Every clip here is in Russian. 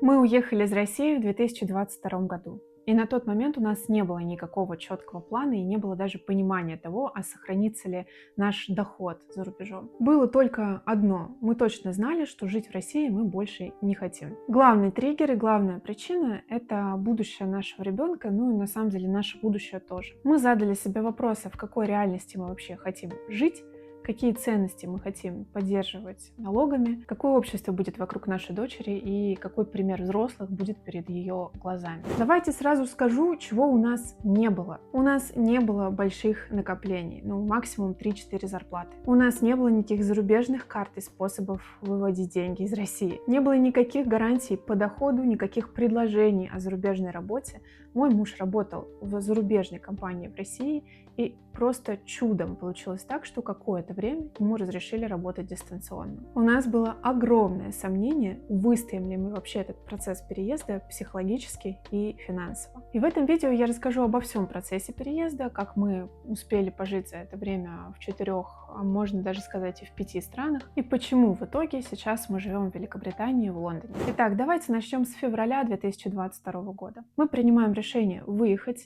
Мы уехали из России в 2022 году. И на тот момент у нас не было никакого четкого плана и не было даже понимания того, а сохранится ли наш доход за рубежом. Было только одно. Мы точно знали, что жить в России мы больше не хотим. Главный триггер и главная причина — это будущее нашего ребенка, ну и на самом деле наше будущее тоже. Мы задали себе вопрос, а в какой реальности мы вообще хотим жить, какие ценности мы хотим поддерживать налогами, какое общество будет вокруг нашей дочери и какой пример взрослых будет перед ее глазами. Давайте сразу скажу, чего у нас не было. У нас не было больших накоплений, ну максимум 3-4 зарплаты. У нас не было никаких зарубежных карт и способов выводить деньги из России. Не было никаких гарантий по доходу, никаких предложений о зарубежной работе. Мой муж работал в зарубежной компании в России, и просто чудом получилось так, что какое-то время ему разрешили работать дистанционно. У нас было огромное сомнение, выстоим ли мы вообще этот процесс переезда психологически и финансово. И в этом видео я расскажу обо всем процессе переезда, как мы успели пожить за это время в 4, а можно даже сказать и в 5 странах, и почему в итоге сейчас мы живем в Великобритании и в Лондоне. Итак, давайте начнем с февраля 2022 года. Мы принимаем решение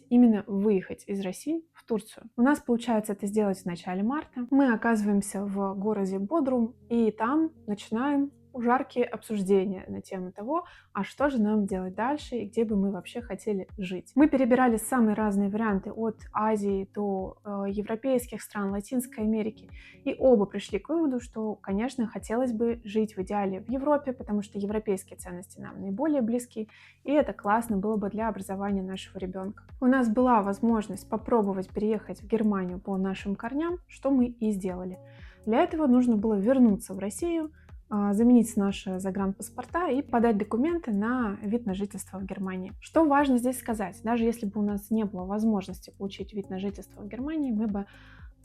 именно выехать из России в Турцию. У нас получается это сделать в начале марта. Мы оказываемся в городе Бодрум, и там начинаем жаркие обсуждения на тему того, а что же нам делать дальше и где бы мы вообще хотели жить. Мы перебирали самые разные варианты от Азии до европейских стран, Латинской Америки, и оба пришли к выводу, что, конечно, хотелось бы жить в идеале в Европе, потому что европейские ценности нам наиболее близки, и это классно было бы для образования нашего ребенка. У нас была возможность попробовать переехать в Германию по нашим корням, что мы и сделали. Для этого нужно было вернуться в Россию, заменить наши загранпаспорта и подать документы на вид на жительство в Германии. Что важно здесь сказать, даже если бы у нас не было возможности получить вид на жительство в Германии, мы бы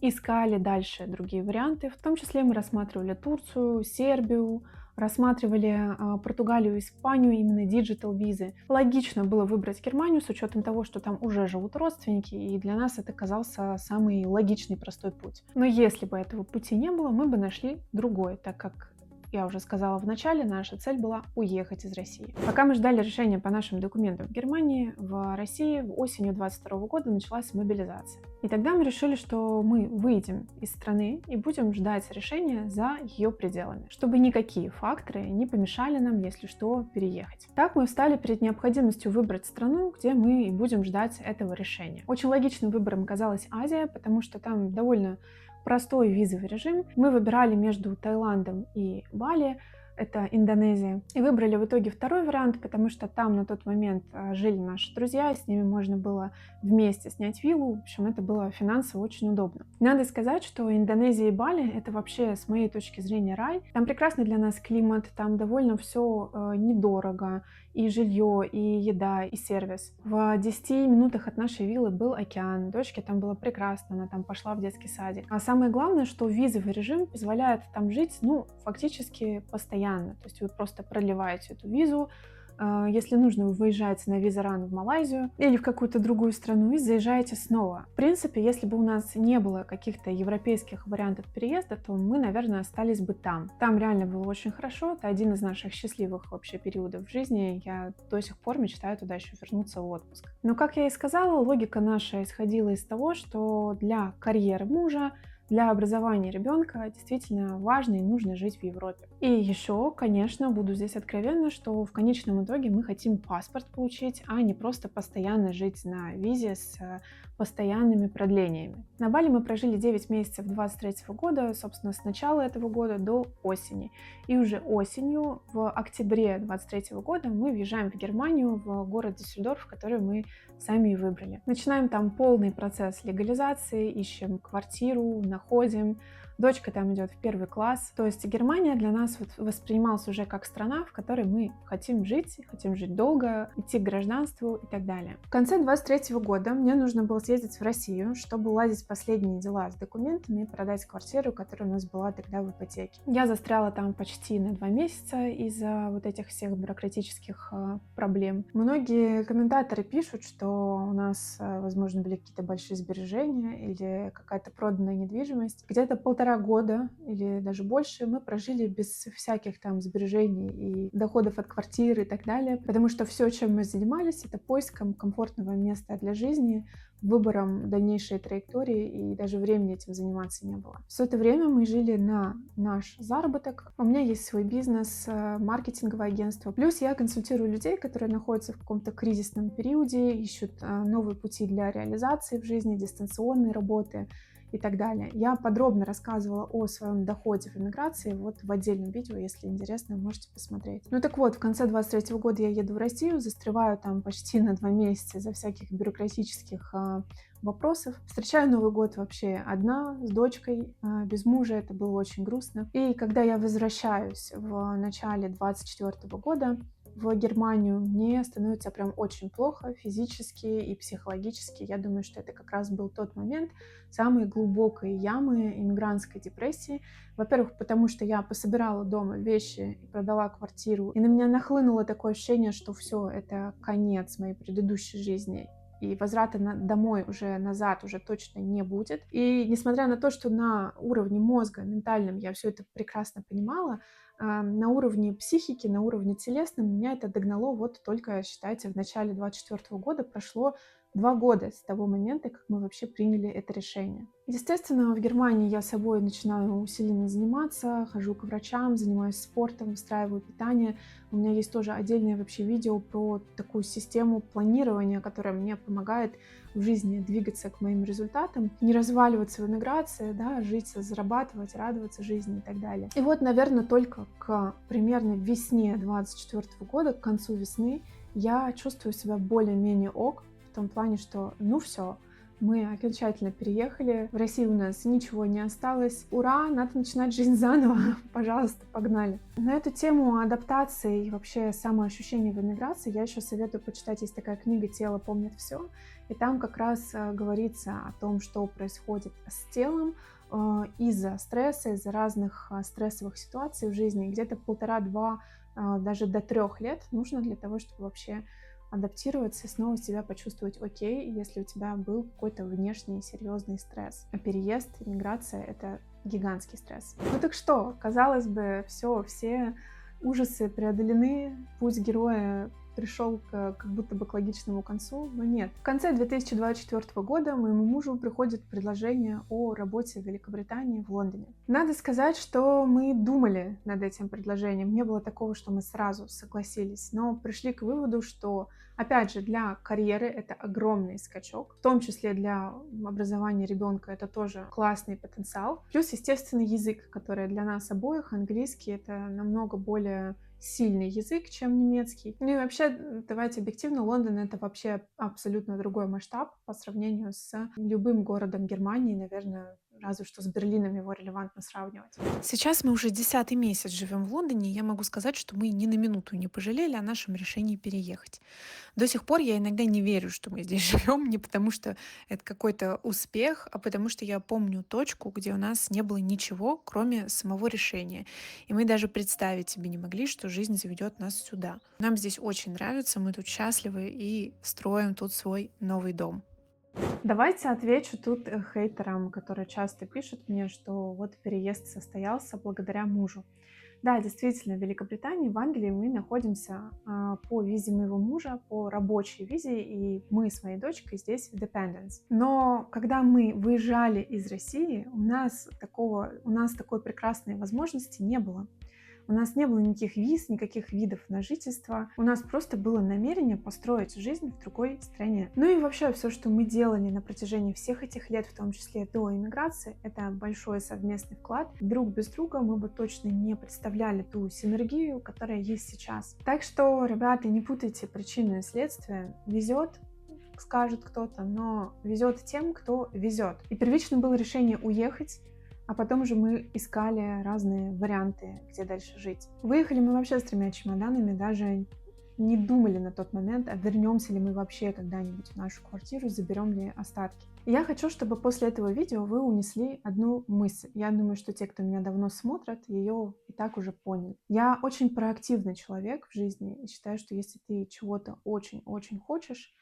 искали дальше другие варианты. В том числе мы рассматривали Турцию, Сербию, рассматривали Португалию, Испанию, именно диджитал визы. Логично было выбрать Германию с учетом того, что там уже живут родственники, и для нас это казался самый логичный простой путь. Но если бы этого пути не было, мы бы нашли другой, так как я уже сказала в начале, наша цель была уехать из России. Пока мы ждали решения по нашим документам в Германии, в России осенью 2022 года началась мобилизация. И тогда мы решили, что мы выйдем из страны и будем ждать решения за ее пределами, чтобы никакие факторы не помешали нам, если что, переехать. Так мы встали перед необходимостью выбрать страну, где мы и будем ждать этого решения. Очень логичным выбором оказалась Азия, потому что там довольно простой визовый режим. Мы выбирали между Таиландом и Бали, это Индонезия, и выбрали в итоге второй вариант, потому что там на тот момент жили наши друзья, с ними можно было вместе снять виллу, в общем, это было финансово очень удобно. Надо сказать, что Индонезия и Бали — это вообще, с моей точки зрения, рай. Там прекрасный для нас климат, там довольно все недорого, и жилье, и еда, и сервис. В 10 минутах от нашей виллы был океан, дочке там было прекрасно, она там пошла в детский садик. А самое главное, что визовый режим позволяет там жить, фактически постоянно. То есть вы просто продлеваете эту визу, если нужно, вы выезжаете на визаран в Малайзию или в какую-то другую страну и заезжаете снова. В принципе, если бы у нас не было каких-то европейских вариантов переезда, то мы, наверное, остались бы там. Там реально было очень хорошо. Это один из наших счастливых вообще периодов в жизни. Я до сих пор мечтаю туда еще вернуться в отпуск. Но, как я и сказала, логика наша исходила из того, что для карьеры мужа, для образования ребенка действительно важно и нужно жить в Европе. И еще, конечно, буду здесь откровенна, что в конечном итоге мы хотим паспорт получить, а не просто постоянно жить на визе с постоянными продлениями. На Бали мы прожили 9 месяцев 2023 года, собственно, с начала этого года до осени. И уже осенью, в октябре 2023 года, мы въезжаем в Германию, в город Дюссельдорф, который мы сами и выбрали. Начинаем там полный процесс легализации, ищем квартиру, находим. Дочка там идет в 1 класс. То есть Германия для нас воспринималась уже как страна, в которой мы хотим жить долго, идти к гражданству и так далее. В конце 23 года мне нужно было съездить в Россию, чтобы уладить последние дела с документами и продать квартиру, которая у нас была тогда в ипотеке. Я застряла там почти на 2 месяца из-за вот этих всех бюрократических проблем. Многие комментаторы пишут, что у нас, возможно, были какие-то большие сбережения или какая-то проданная недвижимость. Где-то 1,5 1,5 года или даже больше мы прожили без всяких там сбережений и доходов от квартиры и так далее, потому что все, чем мы занимались, это поиском комфортного места для жизни, выбором дальнейшей траектории, и даже времени этим заниматься не было. Все это время мы жили на наш заработок. У меня есть свой бизнес, маркетинговое агентство. Плюс я консультирую людей, которые находятся в каком-то кризисном периоде, ищут новые пути для реализации в жизни, дистанционной работы и так далее. Я подробно рассказывала о своем доходе в эмиграции вот в отдельном видео, если интересно, можете посмотреть. Ну так вот, в конце 23 года я еду в Россию, застреваю там почти на 2 месяца из-за всяких бюрократических вопросов. Встречаю Новый год вообще одна, с дочкой, без мужа, это было очень грустно. И когда я возвращаюсь в начале 24 года, в Германию, мне становится прям очень плохо физически и психологически. Я думаю, что это как раз был тот момент самой глубокой ямы иммигрантской депрессии. Во-первых, потому что я пособирала дома вещи и продала квартиру, и на меня нахлынуло такое ощущение, что все, это конец моей предыдущей жизни. И возврата домой уже назад уже точно не будет. И несмотря на то, что на уровне мозга, ментальном я все это прекрасно понимала, на уровне психики, на уровне телесном меня это догнало вот только, считайте, в начале 24 года. Прошло 2 года с того момента, как мы вообще приняли это решение. Естественно, в Германии я собой начинаю усиленно заниматься, хожу к врачам, занимаюсь спортом, выстраиваю питание. У меня есть тоже отдельное вообще видео про такую систему планирования, которая мне помогает в жизни двигаться к моим результатам, не разваливаться в эмиграции, да, жить, зарабатывать, радоваться жизни и так далее. И вот, наверное, только к примерно весне 24 года, к концу весны, я чувствую себя более-менее ок, в том плане, что ну все, мы окончательно переехали, в России у нас ничего не осталось. Ура, надо начинать жизнь заново, пожалуйста, погнали. На эту тему адаптации и вообще самоощущения в эмиграции я еще советую почитать. Есть такая книга «Тело помнит все», и там как раз говорится о том, что происходит с телом из-за стресса, из-за разных стрессовых ситуаций в жизни. Где-то 1,5-2, даже до 3 лет нужно для того, чтобы вообще адаптироваться и снова себя почувствовать окей, если у тебя был какой-то внешний серьезный стресс. А переезд, иммиграция — это гигантский стресс. Ну так что, казалось бы, все ужасы преодолены, путь героя пришел как будто бы к логичному концу, но нет. В конце 2024 года моему мужу приходит предложение о работе в Великобритании, в Лондоне. Надо сказать, что мы думали над этим предложением. Не было такого, что мы сразу согласились, но пришли к выводу, что, опять же, для карьеры это огромный скачок, в том числе для образования ребенка это тоже классный потенциал. Плюс, естественно, язык, который для нас обоих, английский, это намного более сильный язык, чем немецкий. Ну и вообще, давайте объективно, Лондон — это вообще абсолютно другой масштаб по сравнению с любым городом Германии, наверное, разве что с Берлином его релевантно сравнивать. Сейчас мы уже 10-й месяц живем в Лондоне, и я могу сказать, что мы ни на минуту не пожалели о нашем решении переехать. До сих пор я иногда не верю, что мы здесь живем, не потому что это какой-то успех, а потому что я помню точку, где у нас не было ничего, кроме самого решения. И мы даже представить себе не могли, что жизнь заведет нас сюда. Нам здесь очень нравится, мы тут счастливы и строим тут свой новый дом. Давайте отвечу тут хейтерам, которые часто пишут мне, что вот переезд состоялся благодаря мужу. Да, действительно, в Великобритании, в Англии мы находимся по визе моего мужа, по рабочей визе, и мы с моей дочкой здесь в Dependence. Но когда мы выезжали из России, у нас такой прекрасной возможности не было. У нас не было никаких виз, никаких видов на жительство. У нас просто было намерение построить жизнь в другой стране. Ну и вообще все, что мы делали на протяжении всех этих лет, в том числе до иммиграции, это большой совместный вклад. Друг без друга мы бы точно не представляли ту синергию, которая есть сейчас. Так что, ребята, не путайте причину и следствие. Везет, скажет кто-то, но везет тем, кто везет. И первично было решение уехать, а потом же мы искали разные варианты, где дальше жить. Выехали мы вообще с 3 чемоданами, даже не думали на тот момент, а вернемся ли мы вообще когда-нибудь в нашу квартиру, заберем ли остатки. И я хочу, чтобы после этого видео вы унесли одну мысль. Я думаю, что те, кто меня давно смотрят, ее и так уже поняли. Я очень проактивный человек в жизни и считаю, что если ты чего-то очень-очень хочешь,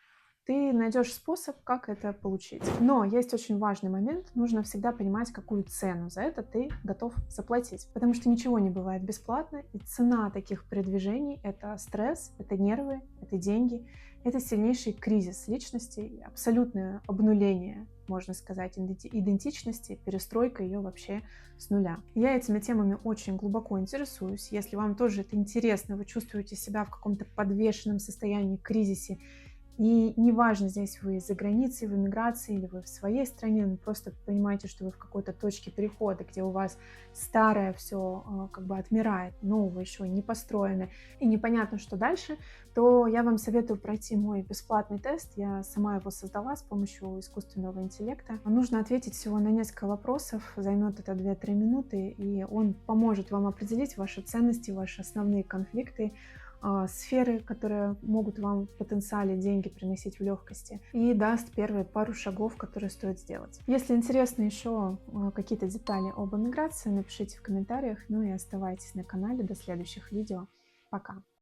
ты найдешь способ, как это получить. Но есть очень важный момент. Нужно всегда понимать, какую цену за это ты готов заплатить. Потому что ничего не бывает бесплатно. И цена таких передвижений — это стресс, это нервы, это деньги, это сильнейший кризис личности, абсолютное обнуление, можно сказать, идентичности, перестройка ее вообще с нуля. Я этими темами очень глубоко интересуюсь. Если вам тоже это интересно, вы чувствуете себя в каком-то подвешенном состоянии, кризисе, и неважно, здесь вы за границей, в эмиграции или вы в своей стране, но просто понимаете, что вы в какой-то точке перехода, где у вас старое все как бы отмирает, новое еще не построено, и непонятно, что дальше, то я вам советую пройти мой бесплатный тест. Я сама его создала с помощью искусственного интеллекта. Нужно ответить всего на несколько вопросов, займет это 2-3 минуты, и он поможет вам определить ваши ценности, ваши основные конфликты, сферы, которые могут вам в потенциале деньги приносить в легкости, и даст первые пару шагов, которые стоит сделать. Если интересны еще какие-то детали об эмиграции, напишите в комментариях, ну и оставайтесь на канале до следующих видео. Пока!